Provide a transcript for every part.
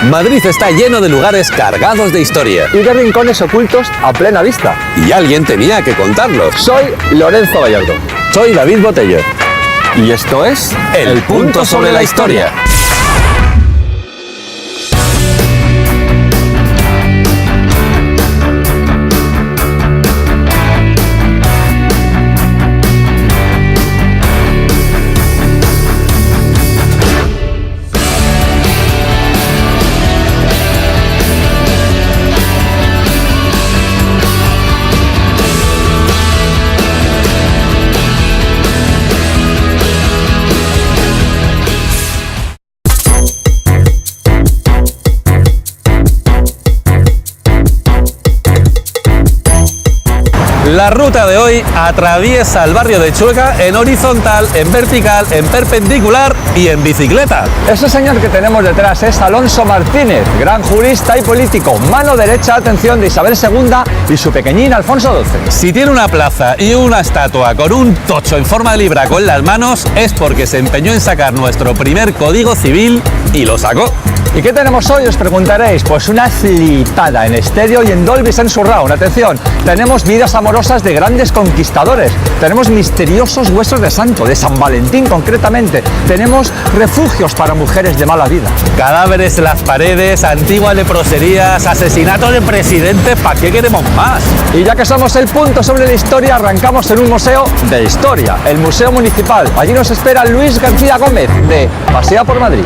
Madrid está lleno de lugares cargados de historia. Y de rincones ocultos a plena vista. Y alguien tenía que contarlos. Soy Lorenzo Gallardo. Soy David Botello. Y esto es El Punto sobre la Historia. La ruta de hoy atraviesa el barrio de Chueca en horizontal, en vertical, en perpendicular y en bicicleta. Ese señor que tenemos detrás es Alonso Martínez, gran jurista y político, mano derecha, atención, de Isabel II y su pequeñín Alfonso XII. Si tiene una plaza y una estatua con un tocho en forma de libraco en las manos, es porque se empeñó en sacar nuestro primer código civil y lo sacó. ¿Y qué tenemos hoy? Os preguntaréis. Pues una flipada en estéreo y en Dolby Surround. Atención, tenemos vidas amorosas de grandes conquistadores, tenemos misteriosos huesos de santo, de San Valentín concretamente, tenemos refugios para mujeres de mala vida, cadáveres en las paredes, antiguas leproserías, asesinatos de presidentes. ¿Para qué queremos más? Y ya que somos el punto sobre la historia, arrancamos en un museo de historia, el Museo Municipal. Allí nos espera Luis García Gómez, de Pasea por Madrid.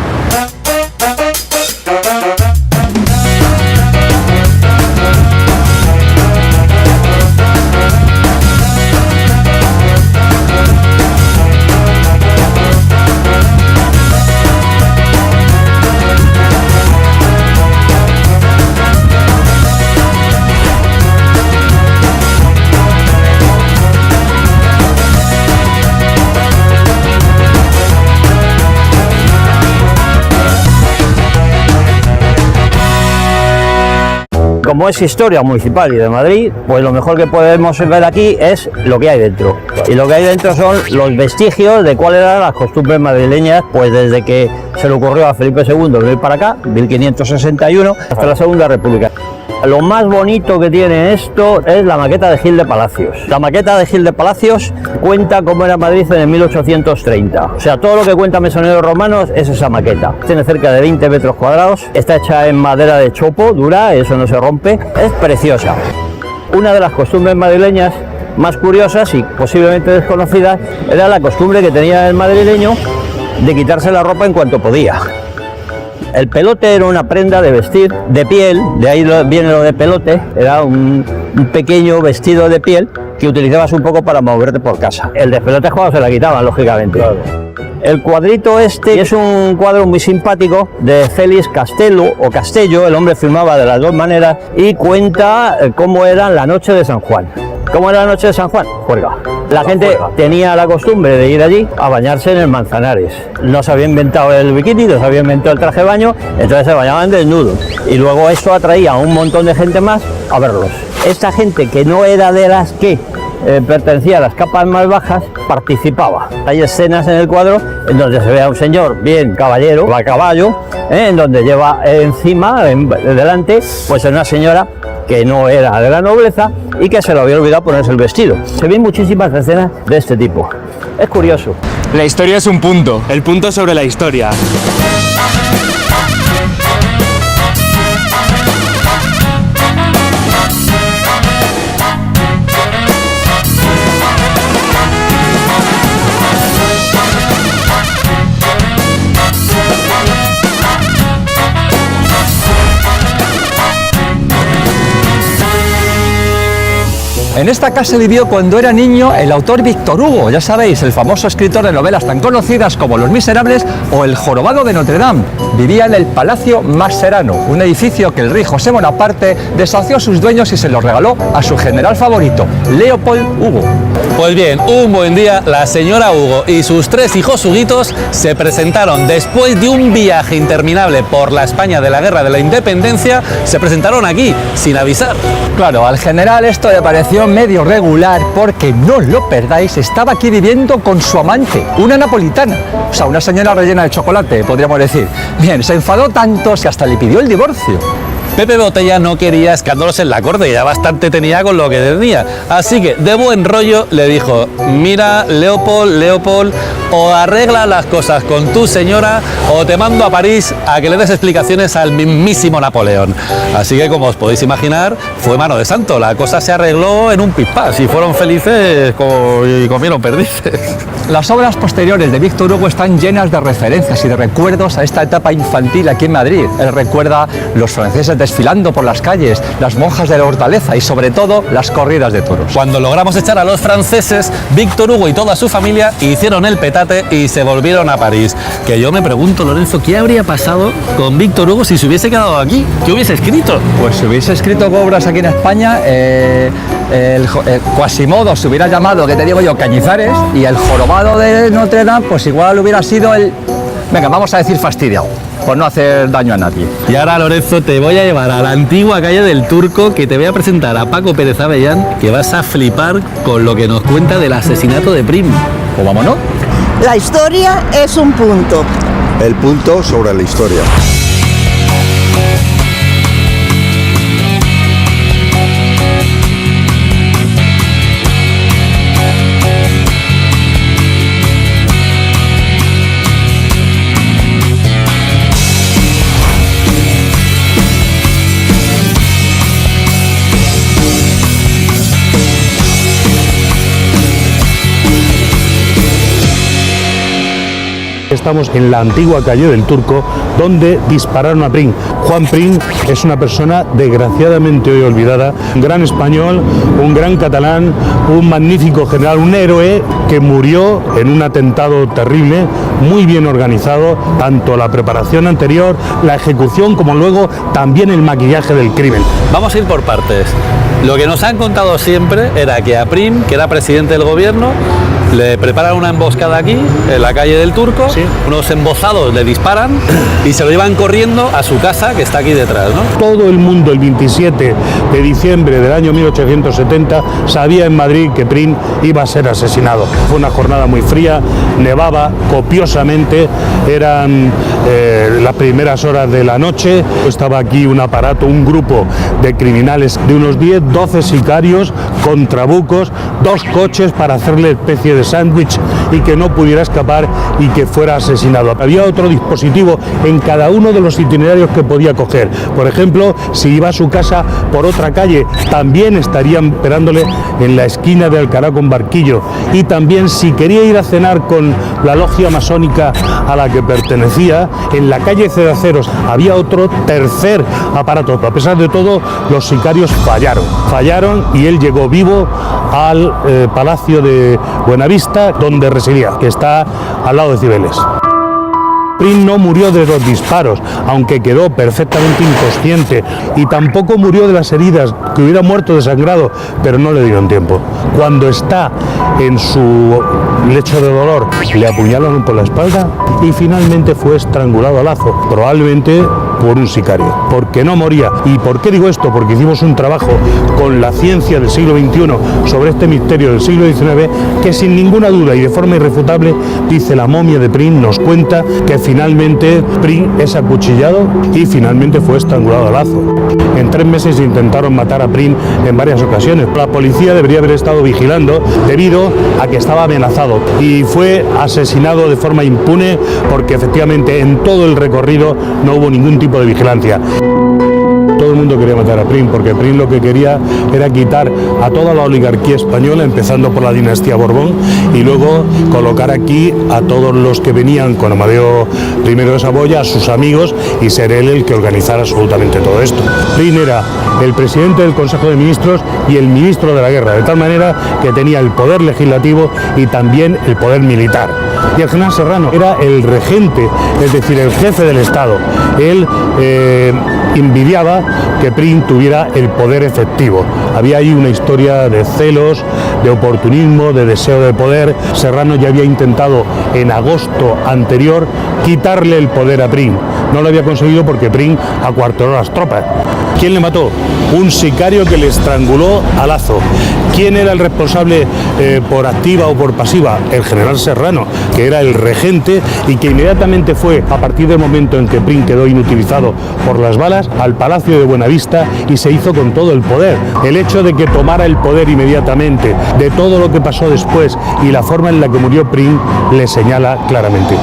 Como es historia municipal y de Madrid, pues lo mejor que podemos ver aquí es lo que hay dentro. Y lo que hay dentro son los vestigios de cuáles eran las costumbres madrileñas, pues desde que se le ocurrió a Felipe II venir para acá, 1561, hasta la Segunda República. Lo más bonito que tiene esto es la maqueta de Gil de Palacios. La maqueta de Gil de Palacios cuenta cómo era Madrid en el 1830. O sea, todo lo que cuenta Mesoneros Romanos es esa maqueta. Tiene cerca de 20 metros cuadrados. Está hecha en madera de chopo, dura, eso no se rompe. Es preciosa. Una de las costumbres madrileñas más curiosas y posiblemente desconocidas era la costumbre que tenía el madrileño de quitarse la ropa en cuanto podía. El pelote era una prenda de vestir de piel, de ahí viene lo de pelote, era un pequeño vestido de piel que utilizabas un poco para moverte por casa. El despelote es cuando se la quitaban, lógicamente. Claro. El cuadrito este es un cuadro muy simpático de Félix Castelo o Castello, el hombre filmaba de las dos maneras y cuenta cómo era la noche de San Juan. ¿Cómo era la noche de San Juan? Juerga. La gente tenía la costumbre de ir allí a bañarse en el Manzanares. No se había inventado el bikini, no se había inventado el traje de baño, entonces se bañaban desnudos. Y luego esto atraía a un montón de gente más a verlos. Esta gente que no era de las que pertenecía a las capas más bajas, participaba. Hay escenas en el cuadro en donde se ve a un señor bien caballero, va a caballo, en donde lleva encima, delante, pues una señora que no era de la nobleza y que se le había olvidado ponerse el vestido. Se ven muchísimas escenas de este tipo. Es curioso. La historia es un punto, el punto sobre la historia. En esta casa vivió cuando era niño el autor Víctor Hugo, ya sabéis, el famoso escritor de novelas tan conocidas como Los Miserables o El Jorobado de Notre Dame. Vivía en el Palacio Mascherano, un edificio que el rey José Bonaparte desahució a sus dueños y se lo regaló a su general favorito, Leopold Hugo. Pues bien, un buen día la señora Hugo y sus 3 hijos huguitos se presentaron después de un viaje interminable por la España de la Guerra de la Independencia, se presentaron aquí, sin avisar. Claro, al general esto le pareció medio regular, porque no os lo perdáis, estaba aquí viviendo con su amante, una napolitana, o sea, una señora rellena de chocolate, podríamos decir. Bien, se enfadó tanto que hasta le pidió el divorcio. Pepe Botella no quería escándalos en la corte, ya bastante tenía con lo que tenía. Así que, de buen rollo, le dijo: mira, Leopold, o arregla las cosas con tu señora o te mando a París a que le des explicaciones al mismísimo Napoleón. Así que, como os podéis imaginar, fue mano de santo. La cosa se arregló en un pispás y fueron felices y comieron perdices. Las obras posteriores de Víctor Hugo están llenas de referencias y de recuerdos a esta etapa infantil aquí en Madrid. Él recuerda los franceses desfilando por las calles, las monjas de la Hortaleza y sobre todo las corridas de toros. Cuando logramos echar a los franceses, Víctor Hugo y toda su familia hicieron el petate y se volvieron a París. Que yo me pregunto, Lorenzo, ¿qué habría pasado con Víctor Hugo si se hubiese quedado aquí? ¿Qué hubiese escrito? Pues si hubiese escrito obras aquí en España, Quasimodo se hubiera llamado, que te digo yo, Cañizares, y el jorobado de Notre Dame, pues igual hubiera sido el... Venga, vamos a decir fastidiado, por no hacer daño a nadie. Y ahora, Lorenzo, te voy a llevar a la antigua calle del Turco, que te voy a presentar a Paco Pérez Avellán, que vas a flipar con lo que nos cuenta del asesinato de Prim. Pues vámonos. La historia es un punto. El punto sobre la historia. Estamos en la antigua calle del Turco, donde dispararon a Prim. Juan Prim es una persona desgraciadamente hoy olvidada, un gran español, un gran catalán, un magnífico general, un héroe que murió en un atentado terrible, muy bien organizado, tanto la preparación anterior, la ejecución, como luego también el maquillaje del crimen. Vamos a ir por partes. Lo que nos han contado siempre era que a Prim, que era presidente del gobierno, le preparan una emboscada aquí, en la calle del Turco, Sí. Unos embozados le disparan y se lo llevan corriendo a su casa, que está aquí detrás, ¿no? Todo el mundo el 27 de diciembre del año 1870 sabía en Madrid que Prim iba a ser asesinado. Fue una jornada muy fría, nevaba copiosamente, eran las primeras horas de la noche. Estaba aquí un aparato, un grupo de criminales de unos 10-12 sicarios con trabucos, 2 coches para hacerle especie de sándwich y que no pudiera escapar y que fuera asesinado. Había otro dispositivo en cada uno de los itinerarios que podía coger. Por ejemplo, si iba a su casa por otra calle, también estarían esperándole en la esquina de Alcalá con Barquillo. Y también, si quería ir a cenar con la logia masónica a la que pertenecía, en la calle Cedaceros había otro tercer aparato. A pesar de todo, los sicarios fallaron y él llegó vivo al Palacio de Buenavista, donde residía, que está al lado de Cibeles. Prim no murió de los disparos, aunque quedó perfectamente inconsciente, y tampoco murió de las heridas, que hubiera muerto desangrado, pero no le dieron tiempo. Cuando está en su lecho de dolor, le apuñalaron por la espalda y finalmente fue estrangulado a lazo, probablemente por un sicario, porque no moría. ¿Y por qué digo esto? Porque hicimos un trabajo con la ciencia del siglo XXI sobre este misterio del siglo XIX, que sin ninguna duda y de forma irrefutable dice la momia de Prim, nos cuenta que finalmente Prim es acuchillado y finalmente fue estrangulado a lazo. En 3 meses intentaron matar a Prim en varias ocasiones. La policía debería haber estado vigilando debido a que estaba amenazado y fue asesinado de forma impune, porque efectivamente en todo el recorrido no hubo ningún tipo de vigilancia. Todo el mundo quería matar a Prim, porque Prim lo que quería era quitar a toda la oligarquía española, empezando por la dinastía Borbón, y luego colocar aquí a todos los que venían con Amadeo I de Saboya, a sus amigos, y ser él el que organizara absolutamente todo esto. Prim era el presidente del Consejo de Ministros y el ministro de la Guerra, de tal manera que tenía el poder legislativo y también el poder militar. Y el general Serrano era el regente, es decir, el jefe del Estado. Él envidiaba que Prim tuviera el poder efectivo. Había ahí una historia de celos, de oportunismo, de deseo de poder. Serrano ya había intentado en agosto anterior quitarle el poder a Prim, No lo había conseguido porque Prim acuarteló las tropas. ¿Quién le mató? Un sicario que le estranguló a Lazo. ¿Quién era el responsable por activa o por pasiva? El general Serrano, que era el regente y que inmediatamente fue, a partir del momento en que Prim quedó inutilizado por las balas, al Palacio de Buenavista y se hizo con todo el poder. El hecho de que tomara el poder inmediatamente, de todo lo que pasó después y la forma en la que murió Prim, le señala claramente.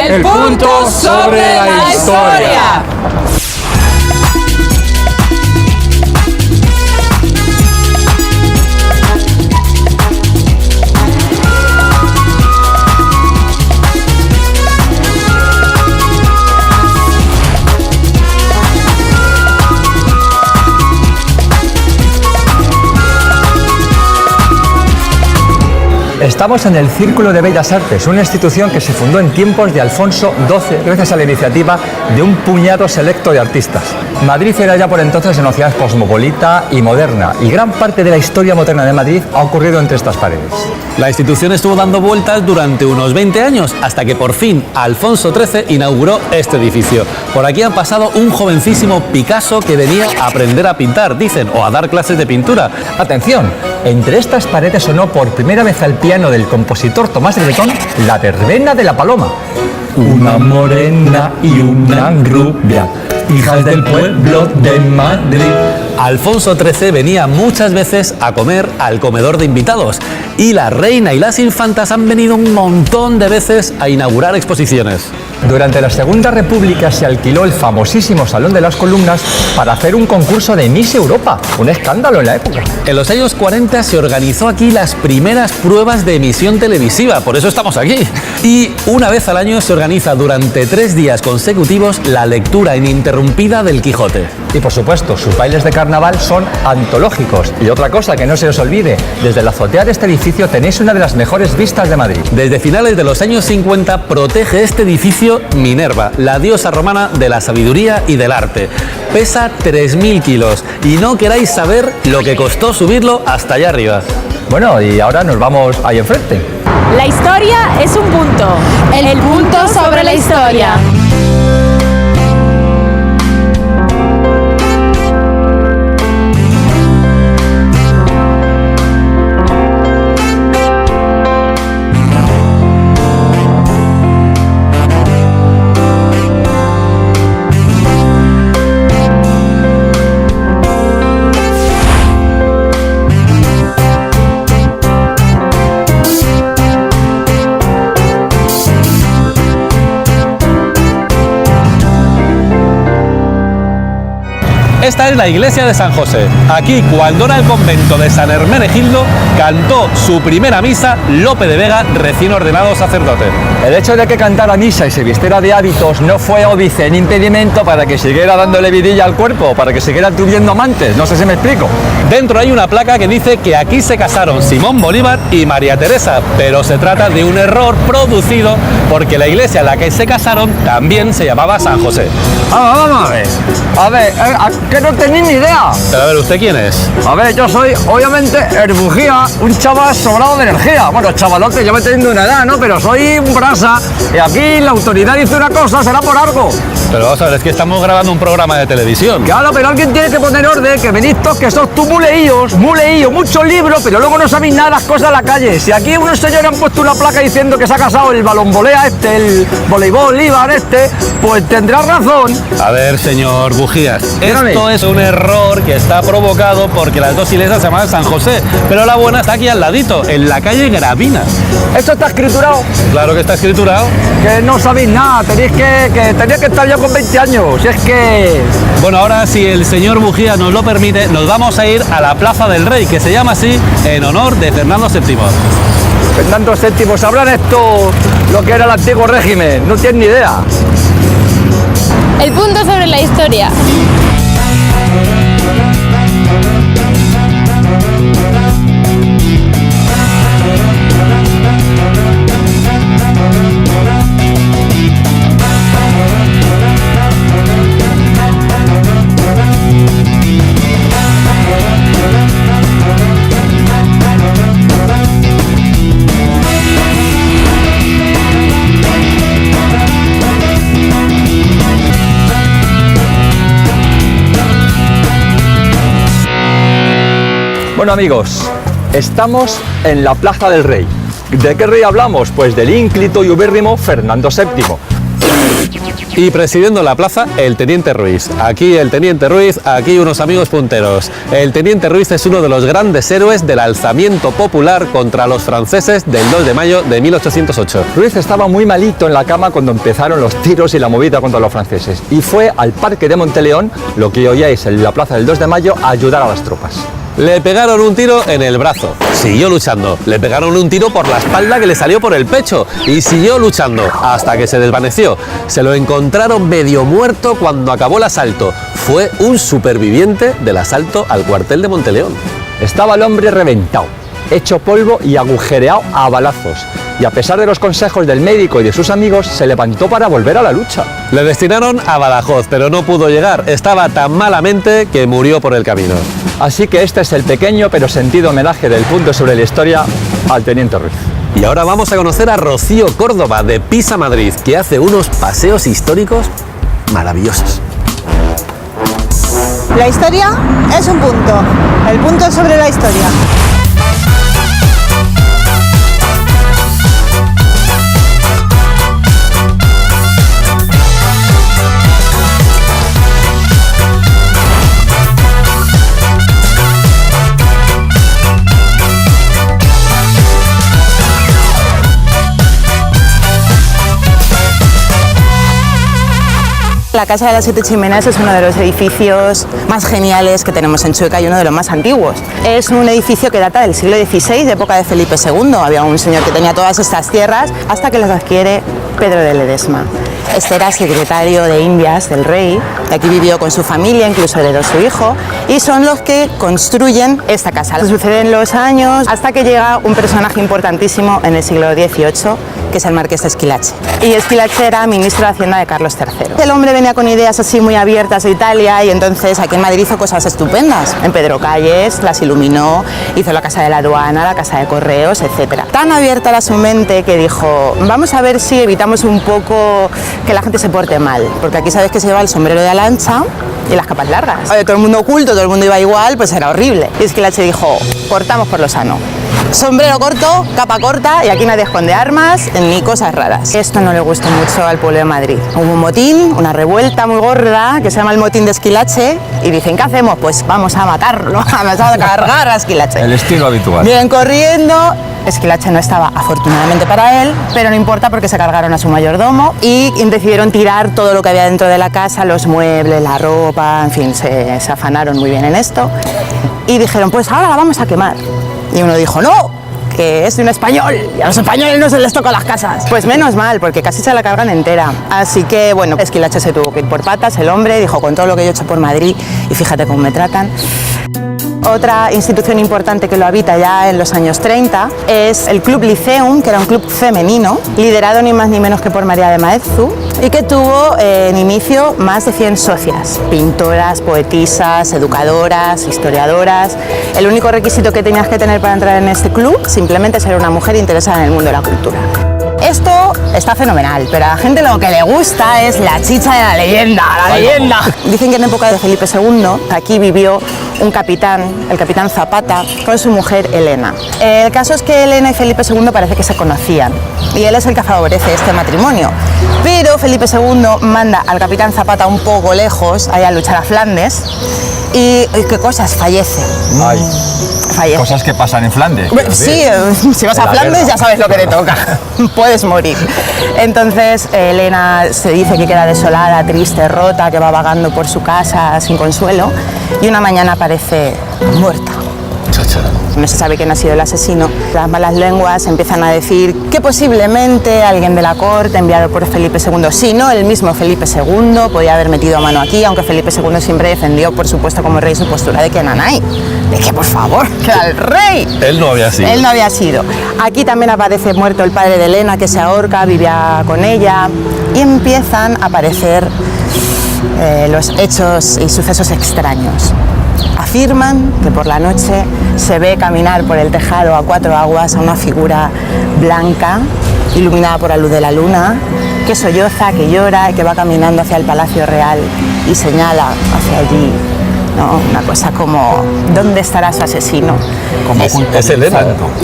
El punto sobre la historia. Estamos en el Círculo de Bellas Artes, una institución que se fundó en tiempos de Alfonso XII gracias a la iniciativa de un puñado selecto de artistas. Madrid era ya por entonces una ciudad cosmopolita y moderna, y gran parte de la historia moderna de Madrid ha ocurrido entre estas paredes. La institución estuvo dando vueltas durante unos 20 años, hasta que por fin Alfonso XIII inauguró este edificio. Por aquí han pasado un jovencísimo Picasso que venía a aprender a pintar, dicen, o a dar clases de pintura. Atención, entre estas paredes sonó por primera vez al piano del compositor Tomás de Bretón la verbena de la Paloma. Una morena y una rubia, hijas del pueblo de Madrid. Alfonso XIII venía muchas veces a comer al comedor de invitados y la reina y las infantas han venido un montón de veces a inaugurar exposiciones. Durante la Segunda República se alquiló el famosísimo Salón de las Columnas para hacer un concurso de Miss Europa, un escándalo en la época. En los años 40 se organizó aquí las primeras pruebas de emisión televisiva, por eso estamos aquí. Y una vez al año se organiza durante 3 días consecutivos la lectura ininterrumpida del Quijote. Y por supuesto, sus bailes de carnaval son antológicos. Y otra cosa que no se os olvide, desde la azotea de este edificio tenéis una de las mejores vistas de Madrid. Desde finales de los años 50 protege este edificio Minerva, la diosa romana de la sabiduría y del arte. Pesa 3.000 kilos y no queráis saber lo que costó subirlo hasta allá arriba. Bueno, y ahora nos vamos ahí enfrente. La historia es un punto. El punto sobre la historia. Esta es la iglesia de San José. Aquí, cuando era el convento de San Hermenegildo, cantó su primera misa Lope de Vega, recién ordenado sacerdote. El hecho de que cantara misa y se vistiera de hábitos no fue óbice ni impedimento para que siguiera dándole vidilla al cuerpo, para que siguiera tuviendo amantes, no sé si me explico. Dentro hay una placa que dice que aquí se casaron Simón Bolívar y María Teresa, pero se trata de un error producido porque la iglesia en la que se casaron también se llamaba San José. Vamos a ver. A ver, que no tenéis ni idea. Pero a ver, ¿usted quién es? A ver, yo soy, obviamente, el bujía, un chaval sobrado de energía. Bueno, chavalote, yo me teniendo una edad, ¿no? Pero soy un brasa y aquí la autoridad dice una cosa, será por algo. Pero vamos a ver, es que estamos grabando un programa de televisión. Claro, pero alguien tiene que poner orden, que venís todos, que sos tú muy leídos, muchos libros, pero luego no sabéis nada de las cosas de la calle. Si aquí unos señores han puesto una placa diciendo que se ha casado el balonvolea este, el voleibol Ibar este, pues tendrás razón. A ver, señor Bujías, Dígame. Esto es un error que está provocado porque las dos iglesias se llaman San José, pero la buena está aquí al ladito, en la calle Gravina. ¿Esto está escriturado? Claro que está escriturado. Que no sabéis nada, tenéis que estar yo con 20 años, si es que... Bueno, ahora si el señor Bujía nos lo permite, nos vamos a ir a la Plaza del Rey, que se llama así en honor de Fernando VII. Fernando VII, sabrán esto lo que era el antiguo régimen, no tienen ni idea. El punto sobre la historia. Bueno amigos, estamos en la Plaza del Rey. ¿De qué rey hablamos? Pues del ínclito y ubérrimo Fernando VII. Y presidiendo la plaza, el Teniente Ruiz. Aquí el Teniente Ruiz, aquí unos amigos punteros. El Teniente Ruiz es uno de los grandes héroes del alzamiento popular contra los franceses del 2 de mayo de 1808. Ruiz estaba muy malito en la cama cuando empezaron los tiros y la movida contra los franceses y fue al Parque de Monteleón, lo que oíais en la plaza del 2 de mayo, a ayudar a las tropas. Le pegaron un tiro en el brazo, siguió luchando. Le pegaron un tiro por la espalda que le salió por el pecho y siguió luchando hasta que se desvaneció. Se lo encontraron medio muerto cuando acabó el asalto. Fue un superviviente del asalto al cuartel de Monteleón. Estaba el hombre reventado, hecho polvo y agujereado a balazos. Y a pesar de los consejos del médico y de sus amigos, se levantó para volver a la lucha. Le destinaron a Badajoz, pero no pudo llegar. Estaba tan malamente que murió por el camino. Así que este es el pequeño pero sentido homenaje del Punto sobre la Historia al Teniente Ruiz. Y ahora vamos a conocer a Rocío Córdoba de Pisa, Madrid, que hace unos paseos históricos maravillosos. La historia es un punto. El punto sobre la historia. La Casa de las Siete Chimeneas es uno de los edificios más geniales que tenemos en Chueca y uno de los más antiguos. Es un edificio que data del siglo XVI, de época de Felipe II. Había un señor que tenía todas estas tierras hasta que las adquiere Pedro de Ledesma. Este era secretario de Indias del rey, aquí vivió con su familia, incluso heredó su hijo, y son los que construyen esta casa. Suceden los años hasta que llega un personaje importantísimo en el siglo XVIII, que es el marqués de Esquilache. Y Esquilache era ministro de Hacienda de Carlos III. El hombre venía con ideas así muy abiertas de Italia y entonces aquí en Madrid hizo cosas estupendas. En Pedro Calles las iluminó, hizo la Casa de la Aduana, la Casa de Correos, etc. Tan abierta era su mente que dijo, vamos a ver si evitamos un poco que la gente se porte mal, porque aquí sabes que se lleva el sombrero de ala ancha y las capas largas. Todo el mundo oculto, todo el mundo iba igual, pues era horrible. Y Esquilache dijo, cortamos por lo sano. Sombrero corto, capa corta y aquí nadie esconde armas ni cosas raras. Esto no le gustó mucho al pueblo de Madrid. Hubo un motín, una revuelta muy gorda que se llama el motín de Esquilache y dicen, ¿qué hacemos? Pues vamos a matarlo, vamos a cargar a Esquilache. El estilo habitual. Vienen corriendo. Esquilache no estaba afortunadamente para él, pero no importa porque se cargaron a su mayordomo y decidieron tirar todo lo que había dentro de la casa, los muebles, la ropa, en fin, se afanaron muy bien en esto y dijeron, pues ahora la vamos a quemar. Y uno dijo, no, que es de un español y a los españoles no se les toca las casas. Pues menos mal, porque casi se la cargan entera. Así que bueno, Esquilache se tuvo que ir por patas, el hombre dijo, con todo lo que yo he hecho por Madrid y fíjate cómo me tratan. Otra institución importante que lo habita ya en los años 30 es el Club Liceum, que era un club femenino, liderado ni más ni menos que por María de Maeztu, y que tuvo en inicio más de 100 socias, pintoras, poetisas, educadoras, historiadoras. El único requisito que tenías que tener para entrar en este club simplemente ser una mujer interesada en el mundo de la cultura. Esto está fenomenal, pero a la gente lo que le gusta es la chicha de la leyenda, la leyenda. Dicen que en época de Felipe II aquí vivió un capitán, el capitán Zapata, con su mujer Elena. El caso es que Elena y Felipe II parece que se conocían y él es el que favorece este matrimonio. Pero Felipe II manda al capitán Zapata un poco lejos, a luchar a Flandes y ¿qué cosas? Fallece. Ay. Fallece. Cosas que pasan en Flandes. Sí, si vas a Flandes ya sabes lo que te toca, puedes morir. Entonces Elena se dice que queda desolada, triste, rota, que va vagando por su casa sin consuelo y una mañana aparece muerta. No se sabe quién ha sido el asesino. Las malas lenguas empiezan a decir que posiblemente alguien de la corte enviado por Felipe II, si no el mismo Felipe II, podía haber metido mano aquí, aunque Felipe II siempre defendió, por supuesto, como rey su postura de que Nanay, de que por favor, que era el rey. Él no había sido. Él no había sido. Aquí también aparece muerto el padre de Elena, que se ahorca, vivía con ella, y empiezan a aparecer los hechos y sucesos extraños. Afirman que por la noche se ve caminar por el tejado a cuatro aguas a una figura blanca, iluminada por la luz de la luna, que solloza, que llora y que va caminando hacia el Palacio Real y señala hacia allí ¿no? Una cosa como, ¿dónde estará su asesino? Es Elena.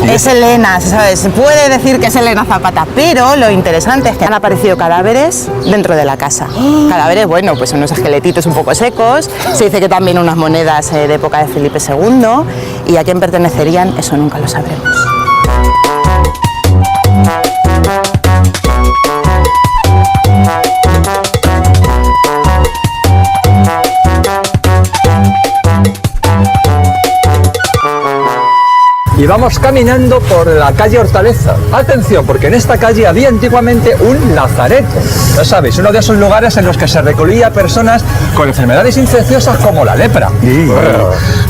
Es Elena, ¿sabes? Se puede decir que es Elena Zapata, pero lo interesante es que han aparecido cadáveres dentro de la casa. Cadáveres, bueno, pues unos esqueletitos un poco secos, se dice que también unas monedas de época de Felipe II, y a quién pertenecerían, eso nunca lo sabremos. Y vamos caminando por la calle Hortaleza. Atención, porque en esta calle había antiguamente un lazareto. Ya sabéis, uno de esos lugares en los que se recogía a personas con enfermedades infecciosas como la lepra.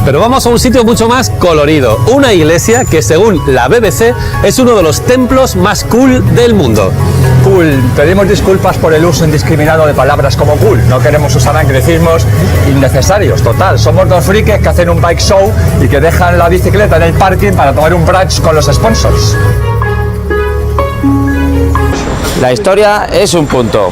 Pero vamos a un sitio mucho más colorido. Una iglesia que, según la BBC, es uno de los templos más cool del mundo. Cool. Pedimos disculpas por el uso indiscriminado de palabras como cool. No queremos usar anglicismos innecesarios. Total, somos dos frikis que hacen un bike show y que dejan la bicicleta en el parking para tomar un brunch con los sponsors. La historia es un punto.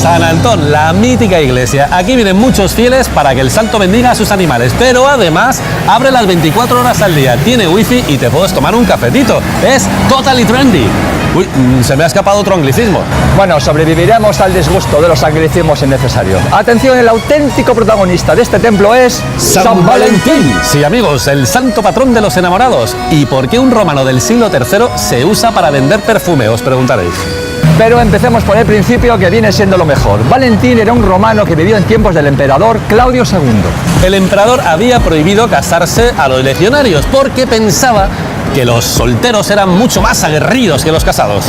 San Antón, la mítica iglesia. Aquí vienen muchos fieles para que el santo bendiga a sus animales, pero además abre las 24 horas al día, tiene wifi y te puedes tomar un cafetito. Es totally trendy. Uy, se me ha escapado otro anglicismo. Bueno, sobreviviremos al disgusto de los anglicismos innecesarios. Atención, el auténtico protagonista de este templo es San Valentín. Sí, amigos, el santo patrón de los enamorados. ¿Y por qué un romano del siglo III se usa para vender perfume? Os preguntaréis. Pero empecemos por el principio, que viene siendo lo mejor. Valentín era un romano que vivió en tiempos del emperador Claudio II. El emperador había prohibido casarse a los legionarios porque pensaba que los solteros eran mucho más aguerridos que los casados.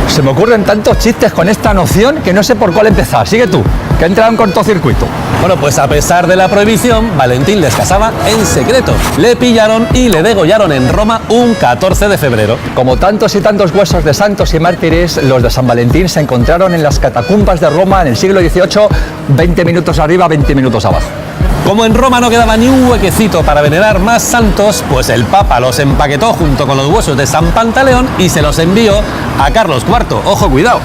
Se me ocurren tantos chistes con esta noción que no sé por cuál empezar. Sigue tú, que ha entrado en cortocircuito. Bueno, pues a pesar de la prohibición, Valentín les casaba en secreto. Le pillaron y le degollaron en Roma un 14 de febrero. Como tantos y tantos huesos de santos y mártires, los de San Valentín se encontraron en las catacumbas de Roma en el siglo XVIII, 20 minutos arriba, 20 minutos abajo. Como en Roma no quedaba ni un huequecito para venerar más santos, pues el Papa los empaquetó junto con los huesos de San Pantaleón y se los envió a Carlos IV. ¡Ojo, cuidado!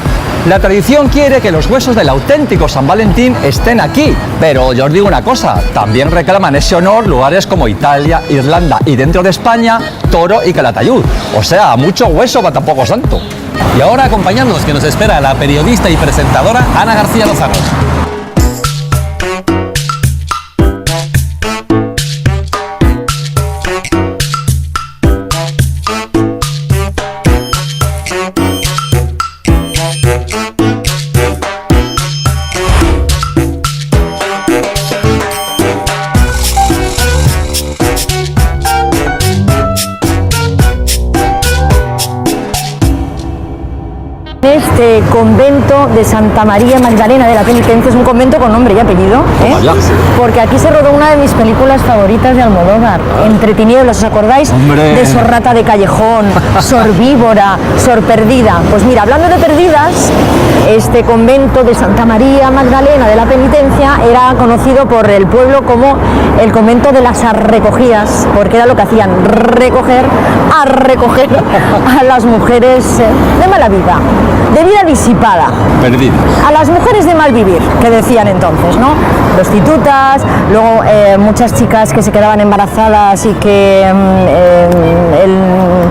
La tradición quiere que los huesos del auténtico San Valentín estén aquí, pero yo os digo una cosa, también reclaman ese honor lugares como Italia, Irlanda y dentro de España, Toro y Calatayud. O sea, mucho hueso para tan poco santo. Y ahora acompañadnos, que nos espera la periodista y presentadora Ana García Lozano. Este convento de Santa María Magdalena de la Penitencia es un convento con nombre y apellido, ¿eh? Porque aquí se rodó una de mis películas favoritas de Almodóvar, Entre tinieblas, ¿os acordáis? ¡Hombre! De Sor Rata de Callejón, Sor Víbora, Sor Perdida. Pues mira, hablando de perdidas, este convento de Santa María Magdalena de la Penitencia era conocido por el pueblo como el convento de las arrecogidas, porque era lo que hacían, recoger a las mujeres de mala vida, de vida disipada, Perdidas. a las mujeres de mal vivir, que decían entonces, ¿no? Prostitutas, luego muchas chicas que se quedaban embarazadas y que el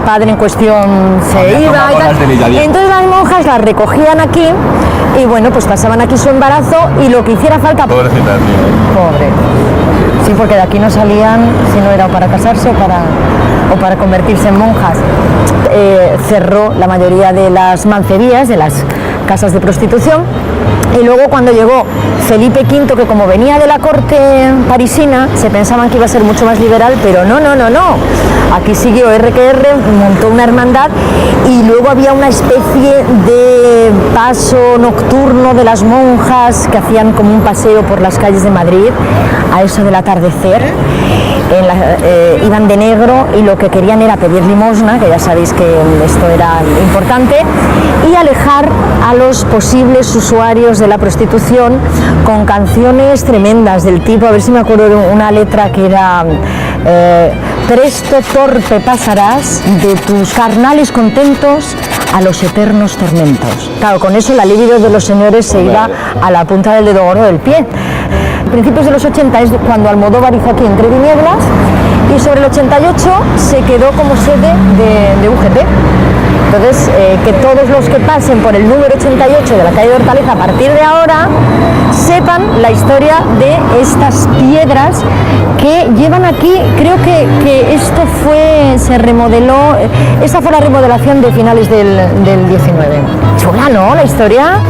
padre en cuestión se iba y tal. Entonces las monjas las recogían aquí y bueno, pues pasaban aquí su embarazo y lo que hiciera falta... Pobrecita, tío. Pobre. Sí, porque de aquí no salían si no era o para casarse o para convertirse en monjas. Cerró la mayoría de las mancerías, de las casas de prostitución, y luego cuando llegó Felipe V, que como venía de la corte parisina, se pensaban que iba a ser mucho más liberal, pero no. Aquí siguió RQR, montó una hermandad y luego había una especie de paso nocturno de las monjas que hacían como un paseo por las calles de Madrid a eso del atardecer. Iban de negro y lo que querían era pedir limosna, que ya sabéis que esto era importante, y alejar a los posibles usuarios de la prostitución con canciones tremendas del tipo, a ver si me acuerdo de una letra que era presto torpe pasarás de tus carnales contentos a los eternos tormentos. Claro, con eso la libido de los señores se iba a la punta del dedo gordo del pie. A principios de los 80 es cuando Almodóvar hizo aquí Entre Tinieblas, y sobre el 88 se quedó como sede de UGT. Entonces, que todos los que pasen por el número 88 de la calle de Hortaleza a partir de ahora sepan la historia de estas piedras que llevan aquí. Creo que esto se remodeló, esta fue la remodelación de finales del 19. Chula, ¿no? La historia.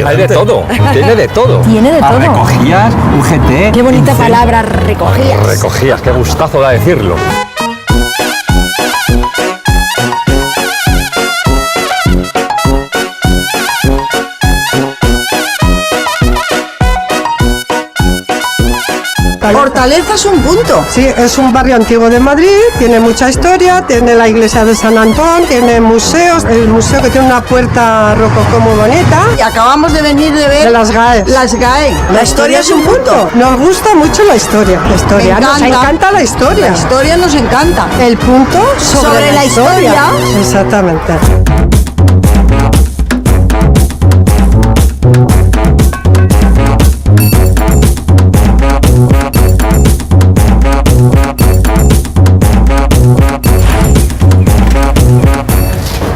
Hay de todo, tiene de todo. Tiene de todo. Recogías, UGT. Qué bonita palabra, recogías. Recogías, qué gustazo da decirlo. Hortaleza es un punto. Sí, es un barrio antiguo de Madrid, tiene mucha historia, tiene la iglesia de San Antón, tiene museos, el museo que tiene una puerta rococó muy bonita. Y acabamos de venir de ver las GAE. Las GAE. La historia es un punto. Nos gusta mucho la historia. La historia. Nos encanta la historia. La historia nos encanta. El punto sobre la historia. Exactamente.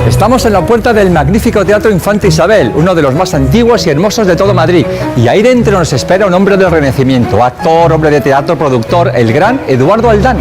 Estamos en la puerta del magnífico Teatro Infanta Isabel, uno de los más antiguos y hermosos de todo Madrid. Y ahí dentro nos espera un hombre del Renacimiento, actor, hombre de teatro, productor, el gran Eduardo Aldán.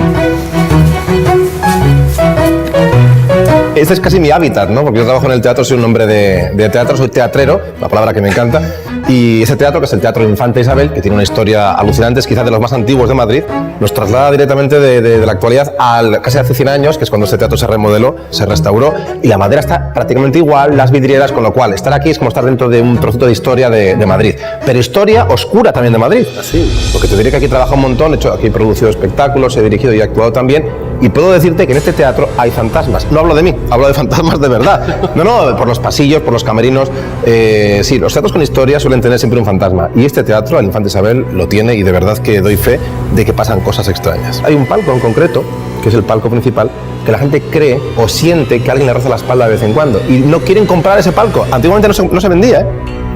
Este es casi mi hábitat, ¿no? Porque yo trabajo en el teatro, soy un hombre de teatro, soy teatrero, la palabra que me encanta. Y ese teatro, que es el Teatro Infanta Isabel, que tiene una historia alucinante, es quizás de los más antiguos de Madrid, nos traslada directamente de la actualidad casi hace 100 años, que es cuando este teatro se remodeló, se restauró, y la madera está prácticamente igual, las vidrieras, con lo cual estar aquí es como estar dentro de un trocito de historia de Madrid. Pero historia oscura también de Madrid. Así. Porque te diré que aquí trabajo un montón, he hecho, aquí he producido espectáculos, he dirigido y he actuado también, y puedo decirte que en este teatro hay fantasmas. No hablo de mí, hablo de fantasmas de verdad. No, por los pasillos, por los camerinos. Sí, los teatros con historia suelen tener siempre un fantasma. Y este teatro, el Infanta Isabel, lo tiene, y de verdad que doy fe de que pasan cosas extrañas. Hay un palco en concreto, que es el palco principal, que la gente cree o siente que alguien le roza la espalda de vez en cuando. Y no quieren comprar ese palco. Antiguamente no se vendía, ¿eh?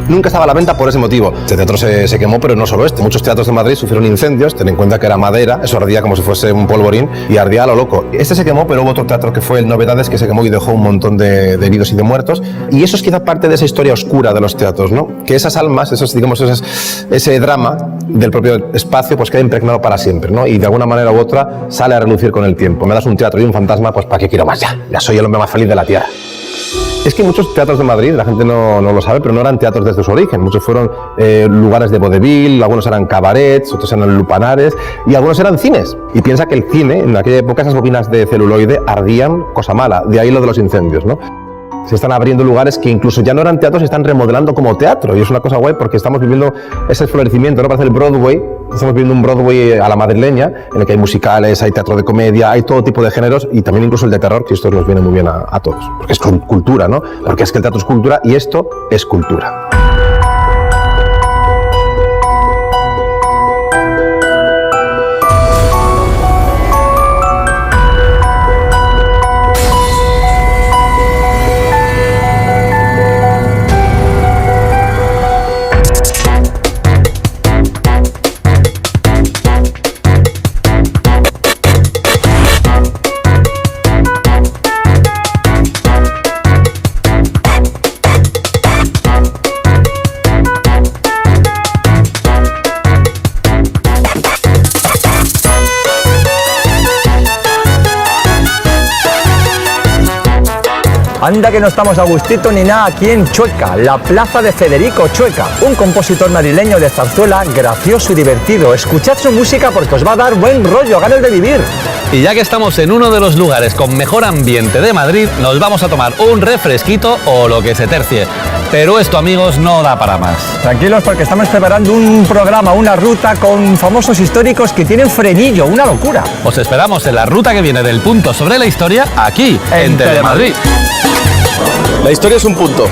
Nunca estaba a la venta por ese motivo. Este teatro se quemó, pero no solo este. Muchos teatros de Madrid sufrieron incendios, ten en cuenta que era madera, eso ardía como si fuese un polvorín y ardía a lo loco. Este se quemó, pero hubo otro teatro que fue el Novedades, que se quemó y dejó un montón de heridos y de muertos. Y eso es quizá parte de esa historia oscura de los teatros, ¿no? Que esas almas, ese drama del propio espacio, pues queda impregnado para siempre, ¿no? Y de alguna manera u otra sale a relucir con el tiempo. Me das un teatro y un fantasma, pues ¿para qué quiero más? Ya soy el hombre más feliz de la tierra. Es que muchos teatros de Madrid, la gente no lo sabe, pero no eran teatros desde su origen. Muchos fueron lugares de vodevil, algunos eran cabarets, otros eran lupanares y algunos eran cines. Y piensa que el cine, en aquella época, esas bobinas de celuloide ardían, cosa mala, de ahí lo de los incendios, ¿no? Se están abriendo lugares que incluso ya no eran teatros, se están remodelando como teatro, y es una cosa guay porque estamos viviendo ese florecimiento, ¿no? Parece el Broadway, estamos viviendo un Broadway a la madrileña, en el que hay musicales, hay teatro de comedia, hay todo tipo de géneros, y también incluso el de terror, que esto nos viene muy bien a todos, porque es cultura, ¿no? Porque es que el teatro es cultura y esto es cultura. Anda que no estamos a gustito ni nada aquí en Chueca, la plaza de Federico Chueca, un compositor madrileño de zarzuela gracioso y divertido. Escuchad su música porque os va a dar buen rollo, ganas de vivir. Y ya que estamos en uno de los lugares con mejor ambiente de Madrid, nos vamos a tomar un refresquito o lo que se tercie. Pero esto, amigos, no da para más. Tranquilos, porque estamos preparando un programa, una ruta con famosos históricos que tienen frenillo, una locura. Os esperamos en la ruta que viene del punto sobre la historia, aquí, en Telemadrid. La historia es un punto.